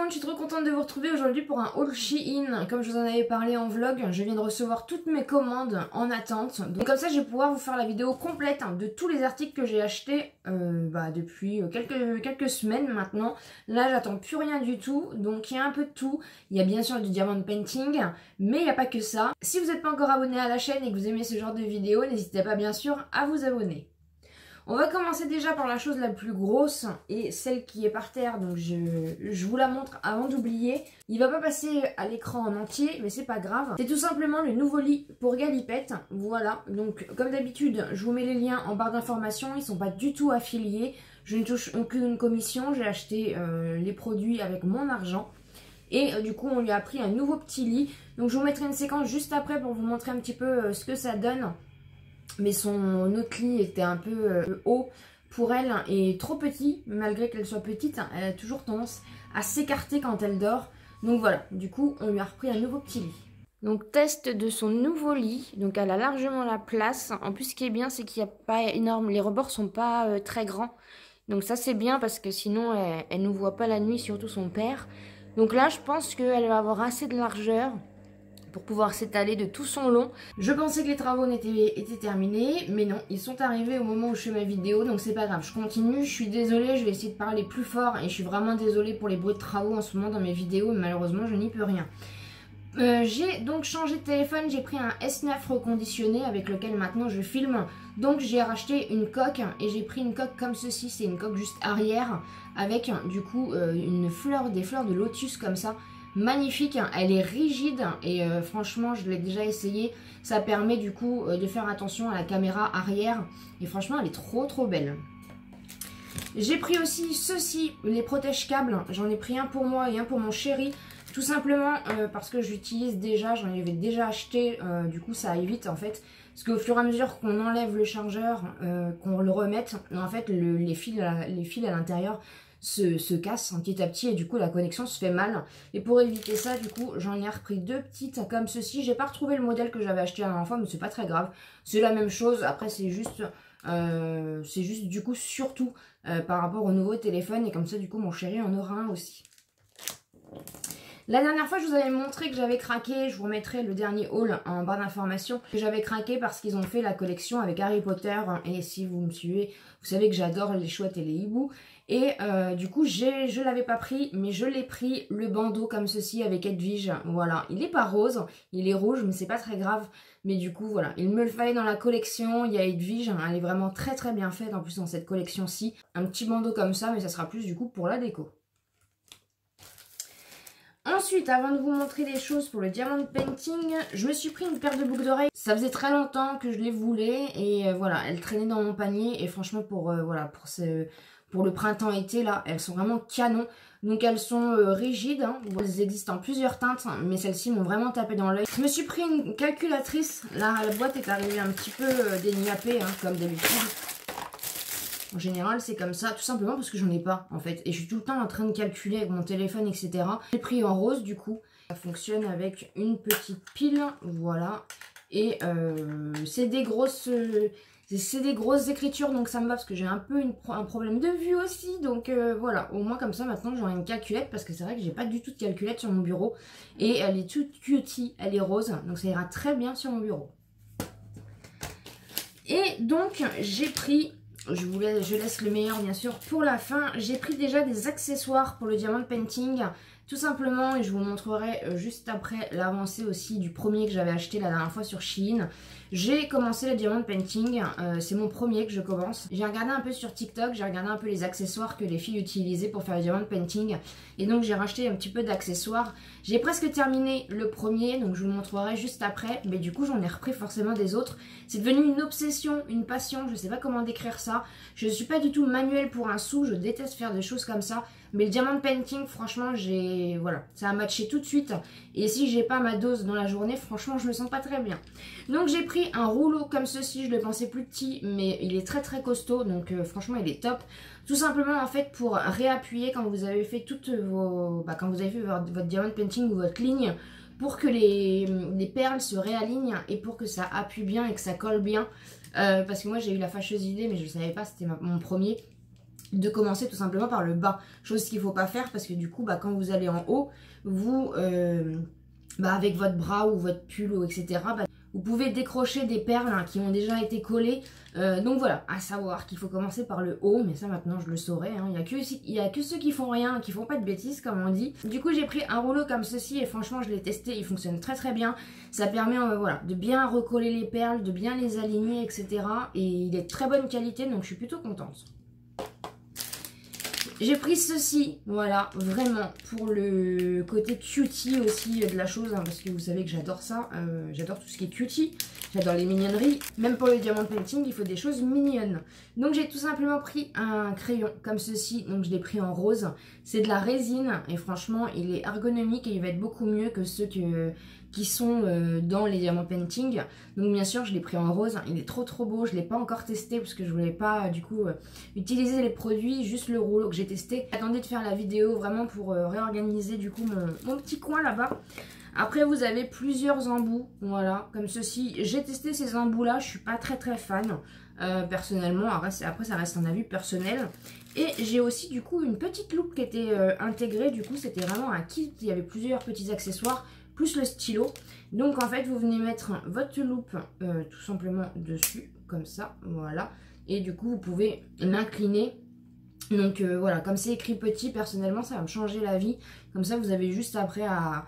monde, je suis trop contente de vous retrouver aujourd'hui pour un haul Shein. Comme je vous en avais parlé en vlog, je viens de recevoir toutes mes commandes en attente. Donc comme ça je vais pouvoir vous faire la vidéo complète de tous les articles que j'ai achetés depuis quelques semaines maintenant. Là j'attends plus rien du tout, donc il y a un peu de tout. Il y a bien sûr du diamond painting, mais il n'y a pas que ça. Si vous n'êtes pas encore abonné à la chaîne et que vous aimez ce genre de vidéos, n'hésitez pas bien sûr à vous abonner. On va commencer déjà par la chose la plus grosse et celle qui est par terre, donc je vous la montre avant d'oublier. Il va pas passer à l'écran en entier, mais c'est pas grave. C'est tout simplement le nouveau lit pour Galipette, voilà. Donc comme d'habitude, je vous mets les liens en barre d'informations, ils sont pas du tout affiliés. Je ne touche aucune commission, j'ai acheté les produits avec mon argent. Et du coup on lui a pris un nouveau petit lit. Donc je vous mettrai une séquence juste après pour vous montrer un petit peu ce que ça donne. Mais son autre lit était un peu haut pour elle et trop petit, malgré qu'elle soit petite, elle a toujours tendance à s'écarter quand elle dort. Donc voilà, du coup on lui a repris un nouveau petit lit. Donc test de son nouveau lit, donc elle a largement la place. En plus ce qui est bien c'est qu'il n'y a pas énorme, les rebords sont pas très grands. Donc ça c'est bien parce que sinon elle nous voit pas la nuit, surtout son père. Donc là je pense qu'elle va avoir assez de largeur pour pouvoir s'étaler de tout son long. Je pensais que les travaux étaient terminés, mais non, ils sont arrivés au moment où je fais ma vidéo, donc c'est pas grave, je continue, je suis désolée, je vais essayer de parler plus fort, et je suis vraiment désolée pour les bruits de travaux en ce moment dans mes vidéos, mais malheureusement je n'y peux rien. J'ai donc changé de téléphone, j'ai pris un S9 reconditionné avec lequel maintenant je filme. Donc j'ai racheté une coque et j'ai pris une coque comme ceci, c'est une coque juste arrière avec du coup des fleurs de lotus comme ça. Magnifique, elle est rigide et franchement je l'ai déjà essayé. Ça permet du coup de faire attention à la caméra arrière et franchement elle est trop belle. J'ai pris aussi ceci, les protège-câbles. J'en ai pris un pour moi et un pour mon chéri. Tout simplement parce que j'utilise déjà, j'en avais déjà acheté, du coup ça évite en fait. Parce qu'au fur et à mesure qu'on enlève le chargeur, qu'on le remette, en fait les fils à l'intérieur se cassent petit à petit et du coup la connexion se fait mal. Et pour éviter ça, du coup j'en ai repris deux petites comme ceci. J'ai pas retrouvé le modèle que j'avais acheté la dernière fois, mais c'est pas très grave. C'est la même chose, après c'est juste du coup surtout par rapport au nouveau téléphone. Et comme ça du coup mon chéri en aura un aussi. La dernière fois, je vous avais montré que j'avais craqué, je vous remettrai le dernier haul en barre d'informations, que j'avais craqué parce qu'ils ont fait la collection avec Harry Potter, et si vous me suivez, vous savez que j'adore les chouettes et les hiboux, et du coup, je l'avais pas pris, mais je l'ai pris, le bandeau comme ceci avec Edwige, voilà, il est pas rose, il est rouge, mais c'est pas très grave, mais du coup, voilà, il me le fallait dans la collection, il y a Edwige, elle est vraiment très bien faite, en plus dans cette collection-ci, un petit bandeau comme ça, mais ça sera plus du coup pour la déco. Ensuite, avant de vous montrer les choses pour le diamond painting, je me suis pris une paire de boucles d'oreilles. Ça faisait très longtemps que je les voulais et voilà, elles traînaient dans mon panier et franchement pour le printemps-été là, elles sont vraiment canon. Donc elles sont rigides, hein. Elles existent en plusieurs teintes, mais celles-ci m'ont vraiment tapé dans l'œil. Je me suis pris une calculatrice, là la boîte est arrivée un petit peu déniapée hein, comme d'habitude. En général, c'est comme ça, tout simplement parce que j'en ai pas, en fait. Et je suis tout le temps en train de calculer avec mon téléphone, etc. J'ai pris en rose, du coup. Ça fonctionne avec une petite pile, voilà. Et c'est des grosses écritures, donc ça me va parce que j'ai un peu un problème de vue aussi. Donc voilà, au moins comme ça, maintenant, j'aurai une calculette parce que c'est vrai que j'ai pas du tout de calculette sur mon bureau. Et elle est toute cutie, elle est rose, donc ça ira très bien sur mon bureau. Et donc, j'ai pris... Je laisse le meilleur bien sûr pour la fin. J'ai pris déjà des accessoires pour le diamond painting. Tout simplement, et je vous montrerai juste après l'avancée aussi du premier que j'avais acheté la dernière fois sur Shein. J'ai commencé le diamond painting, c'est mon premier que je commence. J'ai regardé un peu sur TikTok, j'ai regardé un peu les accessoires que les filles utilisaient pour faire le diamond painting. Et donc j'ai racheté un petit peu d'accessoires. J'ai presque terminé le premier, donc je vous le montrerai juste après. Mais du coup j'en ai repris forcément des autres. C'est devenu une obsession, une passion, je sais pas comment décrire ça. Je suis pas du tout manuelle pour un sou, je déteste faire des choses comme ça. Mais le diamond painting, franchement, voilà, ça a matché tout de suite. Et si j'ai pas ma dose dans la journée, franchement, je me sens pas très bien. Donc j'ai pris un rouleau comme ceci, je le pensais plus petit, mais il est très costaud, donc franchement, il est top. Tout simplement, en fait, pour réappuyer quand vous avez fait toutes vos, quand vous avez fait votre diamond painting ou votre ligne, pour que les perles se réalignent et pour que ça appuie bien et que ça colle bien. Parce que moi, j'ai eu la fâcheuse idée, mais je ne savais pas, c'était mon premier. de commencer tout simplement par le bas. Chose qu'il ne faut pas faire parce que du coup, bah, quand vous allez en haut, vous, avec votre bras ou votre pull, ou etc., vous pouvez décrocher des perles hein, qui ont déjà été collées. Donc voilà, à savoir qu'il faut commencer par le haut, mais ça maintenant je le saurais. Hein. Il n'y a que ceux qui font rien, qui font pas de bêtises comme on dit. Du coup j'ai pris un rouleau comme ceci et franchement je l'ai testé, il fonctionne très très bien. Ça permet voilà, de bien recoller les perles, de bien les aligner, etc. Et il est de très bonne qualité donc je suis plutôt contente. J'ai pris ceci, voilà, vraiment, pour le côté cutie aussi de la chose, hein, parce que vous savez que j'adore ça, j'adore tout ce qui est cutie, j'adore les mignonneries. Même pour le diamond painting, il faut des choses mignonnes. Donc j'ai tout simplement pris un crayon comme ceci, donc je l'ai pris en rose. C'est de la résine, et franchement, il est ergonomique et il va être beaucoup mieux que ceux qui sont dans les diamond painting. Donc bien sûr je l'ai pris en rose, il est trop beau, je ne l'ai pas encore testé parce que je voulais pas du coup utiliser les produits, juste le rouleau que j'ai testé. J'attendais de faire la vidéo vraiment pour réorganiser du coup mon petit coin là-bas. Après vous avez plusieurs embouts, voilà, comme ceci. J'ai testé ces embouts là, je suis pas très fan personnellement, après ça reste un avis personnel. Et j'ai aussi du coup une petite loupe qui était intégrée, du coup c'était vraiment un kit, il y avait plusieurs petits accessoires plus le stylo. Donc en fait vous venez mettre votre loupe tout simplement dessus comme ça, voilà, et du coup vous pouvez l'incliner. Donc voilà, comme c'est écrit petit, personnellement ça va me changer la vie. Comme ça vous avez juste après à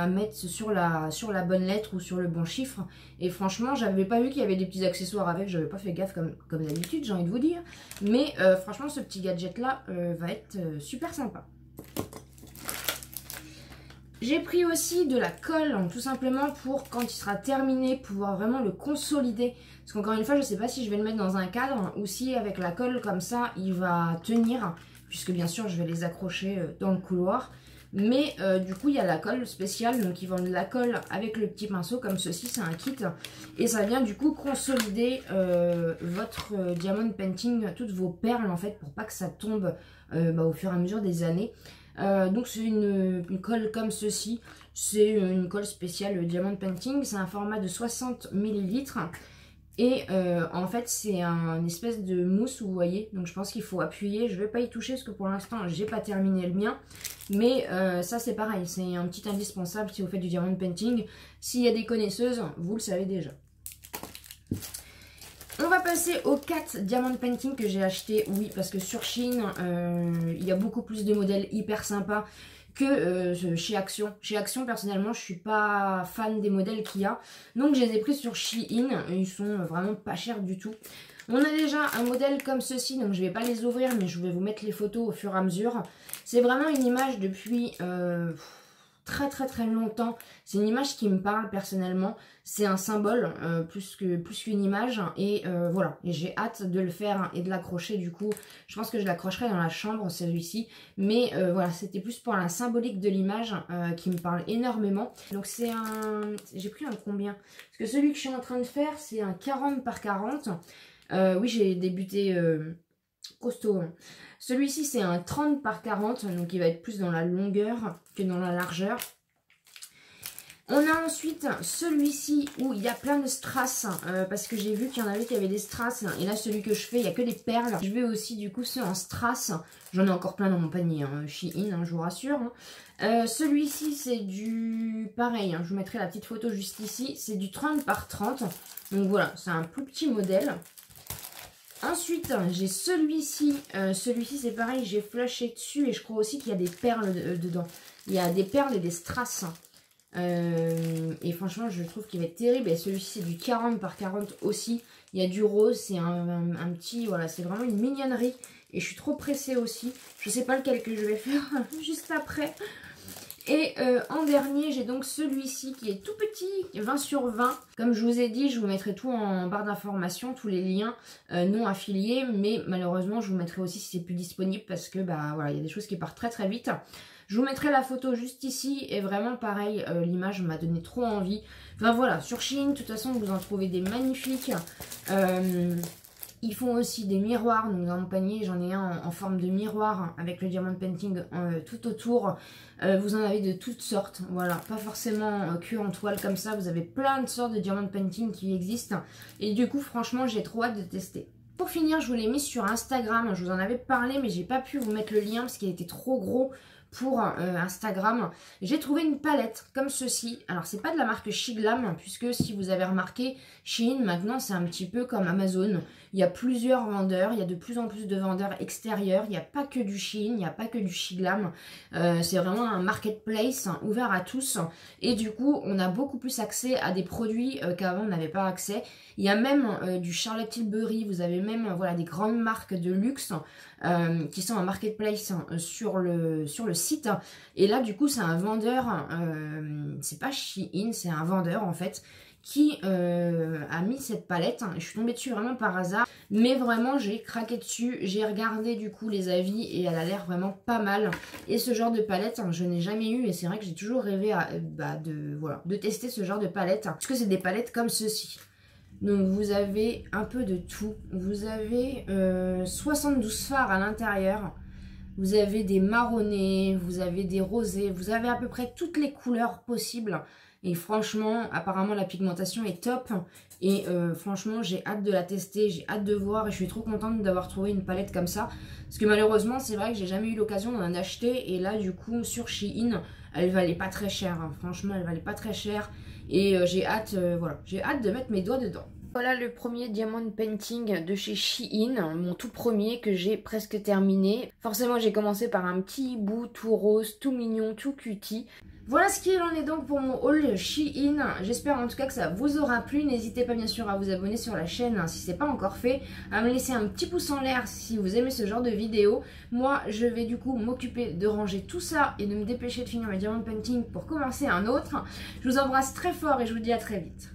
mettre sur la bonne lettre ou sur le bon chiffre. Et franchement j'avais pas vu qu'il y avait des petits accessoires avec, j'avais pas fait gaffe comme d'habitude, j'ai envie de vous dire. Mais franchement ce petit gadget là va être super sympa. J'ai pris aussi de la colle, tout simplement pour quand il sera terminé, pouvoir vraiment le consolider. Parce qu'encore une fois, je ne sais pas si je vais le mettre dans un cadre ou si avec la colle comme ça, il va tenir. Puisque bien sûr, je vais les accrocher dans le couloir. Mais du coup, il y a la colle spéciale. Donc, ils vendent de la colle avec le petit pinceau comme ceci. C'est un kit. Et ça vient du coup consolider votre diamond painting, toutes vos perles en fait, pour pas que ça tombe au fur et à mesure des années. Donc c'est une colle comme ceci, c'est une colle spéciale Diamond Painting, c'est un format de 60 ml et en fait c'est un espèce de mousse, vous voyez, donc je pense qu'il faut appuyer, je vais pas y toucher parce que pour l'instant j'ai pas terminé le mien, mais ça c'est pareil, c'est un petit indispensable si vous faites du Diamond Painting. S'il y a des connaisseuses, vous le savez déjà. On va passer aux 4 Diamond Painting que j'ai acheté, oui, parce que sur Shein, il y a beaucoup plus de modèles hyper sympas que chez Action. Chez Action, personnellement, je suis pas fan des modèles qu'il y a. Donc, je les ai pris sur Shein, et ils sont vraiment pas chers du tout. On a déjà un modèle comme ceci, donc je vais pas les ouvrir, mais je vais vous mettre les photos au fur et à mesure. C'est vraiment une image depuis très longtemps. C'est une image qui me parle personnellement. C'est un symbole plus qu'une image. Et voilà, et j'ai hâte de le faire et de l'accrocher du coup. Je pense que je l'accrocherai dans la chambre celui-ci. Mais voilà, c'était plus pour la symbolique de l'image qui me parle énormément. Donc c'est un... J'ai pris un combien? Parce que celui que je suis en train de faire, c'est un 40 par 40. Oui, j'ai débuté costaud. Hein. Celui-ci, c'est un 30 par 40, donc il va être plus dans la longueur que dans la largeur. On a ensuite celui-ci où il y a plein de strass, parce que j'ai vu qu'il y en avait qui avaient des strass. Et là, celui que je fais, il n'y a que des perles. Je vais aussi, du coup, ceux en strass. J'en ai encore plein dans mon panier, hein, Shein, hein, je vous rassure. Hein. Celui-ci, c'est du... Pareil, hein, je vous mettrai la petite photo juste ici. C'est du 30 par 30. Donc voilà, c'est un plus petit modèle. Ensuite, j'ai celui-ci. Celui-ci, c'est pareil, j'ai flashé dessus et je crois aussi qu'il y a des perles dedans. Il y a des perles et des strass. Et franchement, je trouve qu'il va être terrible. Et celui-ci, c'est du 40 par 40 aussi. Il y a du rose, c'est un petit... Voilà, c'est vraiment une mignonnerie. Et je suis trop pressée aussi. Je sais pas lequel que je vais faire juste après. Et en dernier, j'ai donc celui-ci qui est tout petit, 20 sur 20. Comme je vous ai dit, je vous mettrai tout en barre d'informations, tous les liens non affiliés. Mais malheureusement, je vous mettrai aussi si c'est plus disponible parce que bah voilà, il y a des choses qui partent très vite. Je vous mettrai la photo juste ici et vraiment pareil, l'image m'a donné trop envie. Enfin voilà, sur Shein, de toute façon, vous en trouvez des magnifiques. Ils font aussi des miroirs, donc dans mon panier j'en ai un en forme de miroir avec le diamond painting tout autour. Vous en avez de toutes sortes, voilà, pas forcément que en toile comme ça, vous avez plein de sortes de diamond painting qui existent. Et du coup franchement j'ai trop hâte de tester. Pour finir, je vous l'ai mis sur Instagram, je vous en avais parlé mais j'ai pas pu vous mettre le lien parce qu'il était trop gros pour Instagram. J'ai trouvé une palette comme ceci. Alors c'est pas de la marque Shiglam puisque si vous avez remarqué, Shein maintenant c'est un petit peu comme Amazon. Il y a plusieurs vendeurs, il y a de plus en plus de vendeurs extérieurs. Il n'y a pas que du Shein, il n'y a pas que du Shiglam. C'est vraiment un marketplace ouvert à tous. Et du coup on a beaucoup plus accès à des produits qu'avant on n'avait pas accès. Il y a même du Charlotte Tilbury, vous avez même voilà, des grandes marques de luxe qui sont en marketplace sur le site. Et là du coup c'est un vendeur, c'est pas Shein, c'est un vendeur en fait qui a mis cette palette. Je suis tombée dessus vraiment par hasard, mais vraiment j'ai craqué dessus, j'ai regardé du coup les avis et elle a l'air vraiment pas mal. Et ce genre de palette je n'ai jamais eu et c'est vrai que j'ai toujours rêvé de tester ce genre de palette parce que c'est des palettes comme ceci. Donc vous avez un peu de tout, vous avez 72 fards à l'intérieur, vous avez des marronnés, vous avez des rosés, vous avez à peu près toutes les couleurs possibles. Et franchement, apparemment la pigmentation est top. Et franchement, j'ai hâte de la tester, j'ai hâte de voir. Et je suis trop contente d'avoir trouvé une palette comme ça. Parce que malheureusement, c'est vrai que j'ai jamais eu l'occasion d'en acheter. Et là, du coup, sur Shein, elle valait pas très cher. Hein. Franchement, elle valait pas très cher. Et j'ai hâte, voilà, j'ai hâte de mettre mes doigts dedans. Voilà le premier diamond painting de chez Shein, mon tout premier que j'ai presque terminé. Forcément j'ai commencé par un petit bout tout rose, tout mignon, tout cutie. Voilà ce qu'il en est donc pour mon haul Shein. J'espère en tout cas que ça vous aura plu. N'hésitez pas bien sûr à vous abonner sur la chaîne si ce n'est pas encore fait. À me laisser un petit pouce en l'air si vous aimez ce genre de vidéo. Moi je vais du coup m'occuper de ranger tout ça et de me dépêcher de finir mes diamond painting pour commencer un autre. Je vous embrasse très fort et je vous dis à très vite.